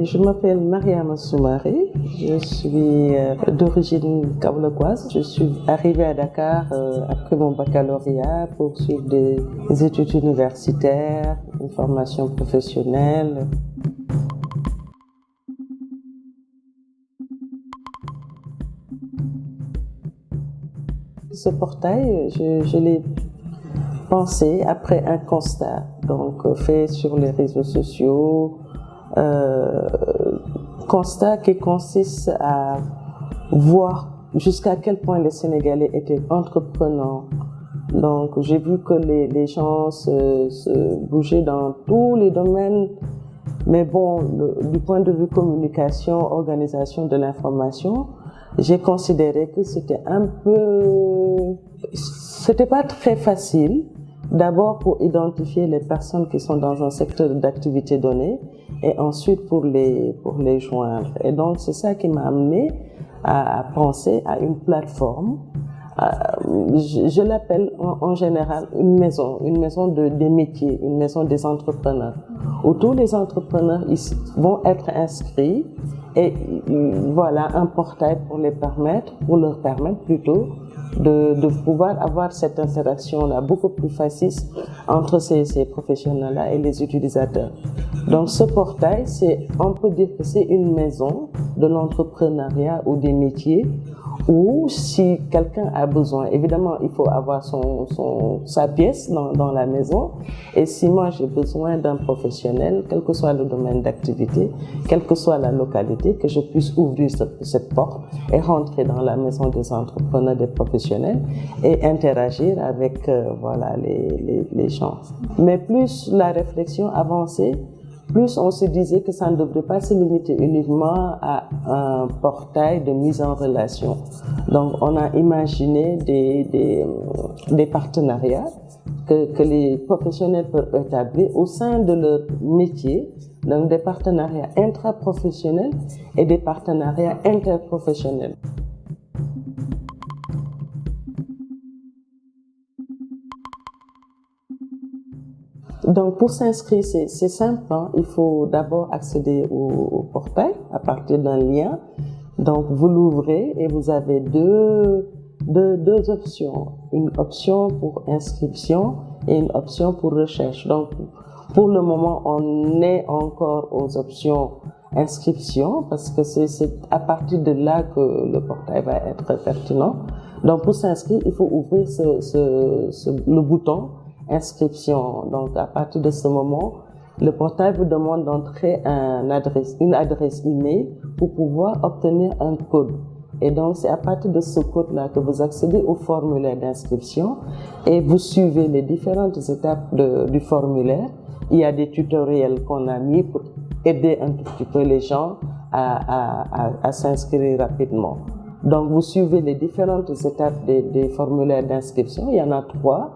Je m'appelle Mariama Soumaré, je suis d'origine kaolackoise. Je suis arrivée à Dakar après mon baccalauréat pour suivre des études universitaires, une formation professionnelle. Ce portail, je l'ai pensé après un constat fait sur les réseaux sociaux, constat qui consiste à voir jusqu'à quel point les Sénégalais étaient entreprenants. Donc j'ai vu que les gens se bougeaient dans tous les domaines, mais bon, du point de vue communication, organisation de l'information, j'ai considéré que c'était pas très facile. D'abord pour identifier les personnes qui sont dans un secteur d'activité donné et ensuite pour les joindre. Et donc c'est ça qui m'a amené à penser à une plateforme. Je l'appelle en général une maison des métiers, une maison des entrepreneurs, où tous les entrepreneurs vont être inscrits et voilà un portail pour leur permettre plutôt de pouvoir avoir cette interaction-là beaucoup plus facile entre ces professionnels-là et les utilisateurs. Donc ce portail, on peut dire que c'est une maison de l'entrepreneuriat ou des métiers où si quelqu'un a besoin, évidemment il faut avoir sa pièce dans la maison, et si moi j'ai besoin d'un professionnel, quel que soit le domaine d'activité, quelle que soit la localité, que je puisse ouvrir cette porte et rentrer dans la maison des entrepreneurs, des professionnels et interagir avec les gens. Mais plus la réflexion avançait, plus on se disait que ça ne devrait pas se limiter uniquement à un portail de mise en relation. Donc on a imaginé des partenariats que les professionnels peuvent établir au sein de leur métier, donc des partenariats intraprofessionnels et des partenariats interprofessionnels. Donc pour s'inscrire, c'est simple, hein. Il faut d'abord accéder au portail à partir d'un lien. Donc vous l'ouvrez et vous avez deux options. Une option pour inscription et une option pour recherche. Donc pour le moment, on est encore aux options inscription parce que c'est à partir de là que le portail va être pertinent. Donc pour s'inscrire, il faut ouvrir le bouton inscription. Donc à partir de ce moment, le portail vous demande d'entrer une adresse email pour pouvoir obtenir un code. Et donc c'est à partir de ce code-là que vous accédez au formulaire d'inscription et vous suivez les différentes étapes du formulaire. Il y a des tutoriels qu'on a mis pour aider un tout petit peu les gens à s'inscrire rapidement. Donc vous suivez les différentes étapes des formulaires d'inscription. Il y en a 3.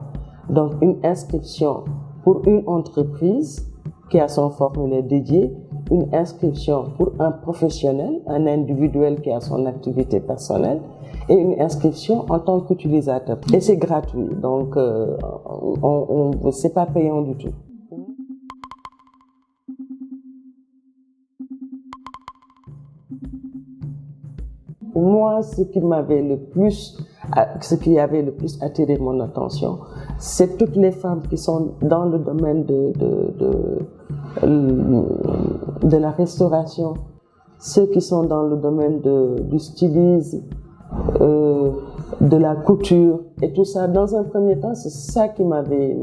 Donc une inscription pour une entreprise qui a son formulaire dédié, une inscription pour un professionnel, un individuel qui a son activité personnelle, et une inscription en tant qu'utilisateur. Et c'est gratuit, donc c'est pas payant du tout. Moi, ce qui avait le plus attiré mon attention, c'est toutes les femmes qui sont dans le domaine de la restauration, ceux qui sont dans le domaine du stylisme, de la couture et tout ça. Dans un premier temps, c'est ça qui m'avait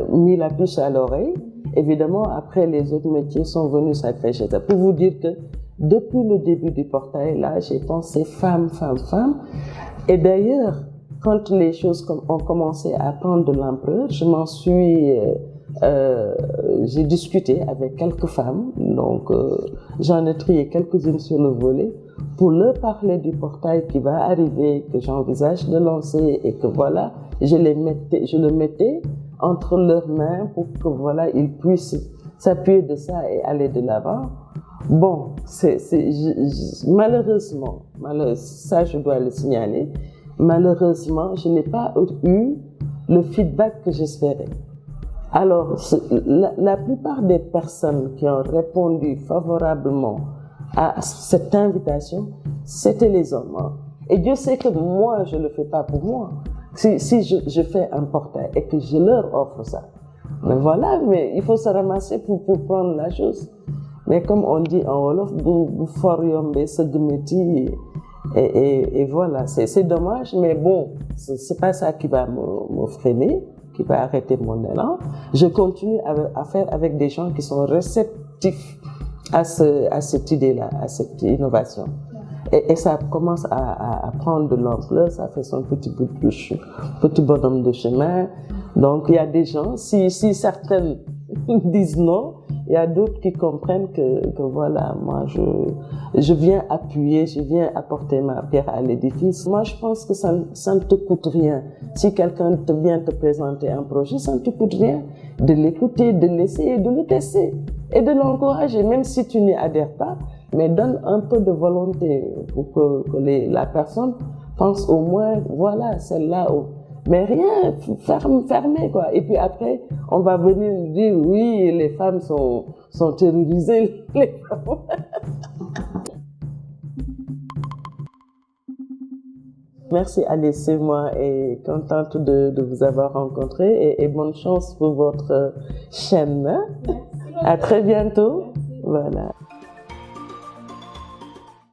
mis la puce à l'oreille. Évidemment, après, les autres métiers sont venus s'agréger. Pour vous dire que depuis le début du portail, là, j'ai pensé femme. Et d'ailleurs, quand les choses ont commencé à prendre de l'ampleur, j'ai discuté avec quelques femmes, donc j'en ai trié quelques-unes sur le volet pour leur parler du portail qui va arriver, que j'envisage de lancer et que voilà, je le mettais entre leurs mains pour que voilà, ils puissent s'appuyer de ça et aller de l'avant. Bon, malheureusement, ça je dois le signaler, malheureusement, je n'ai pas eu le feedback que j'espérais. Alors, la plupart des personnes qui ont répondu favorablement à cette invitation, c'était les hommes. Hein. Et Dieu sait que moi, je ne le fais pas pour moi. Si je fais un portail et que je leur offre ça, mais voilà, mais il faut se ramasser pour prendre la chose. Mais comme on dit en Wolof, bu for yombe seug metti, et voilà, c'est dommage, mais bon, c'est pas ça qui va me freiner, qui va arrêter mon élan. Je continue à faire avec des gens qui sont réceptifs à cette idée-là, à cette innovation. Et ça commence à prendre de l'ampleur, ça fait son petit bonhomme de chemin. Donc il y a des gens, si certaines disent non, il y a d'autres qui comprennent que voilà, moi je viens appuyer, je viens apporter ma pierre à l'édifice. Moi je pense que ça ne te coûte rien. Si quelqu'un vient te présenter un projet, ça ne te coûte rien de l'écouter, de l'essayer, de le tester et de l'encourager, même si tu n'y adhères pas, mais donne un peu de volonté pour que la personne pense au moins, voilà, celle-là. Mais rien, fermé quoi. Et puis après, on va venir nous dire, oui, les femmes sont terrorisées, les femmes. Merci Alice, c'est moi et contente de vous avoir rencontré et bonne chance pour votre chaîne. À très bientôt. Voilà.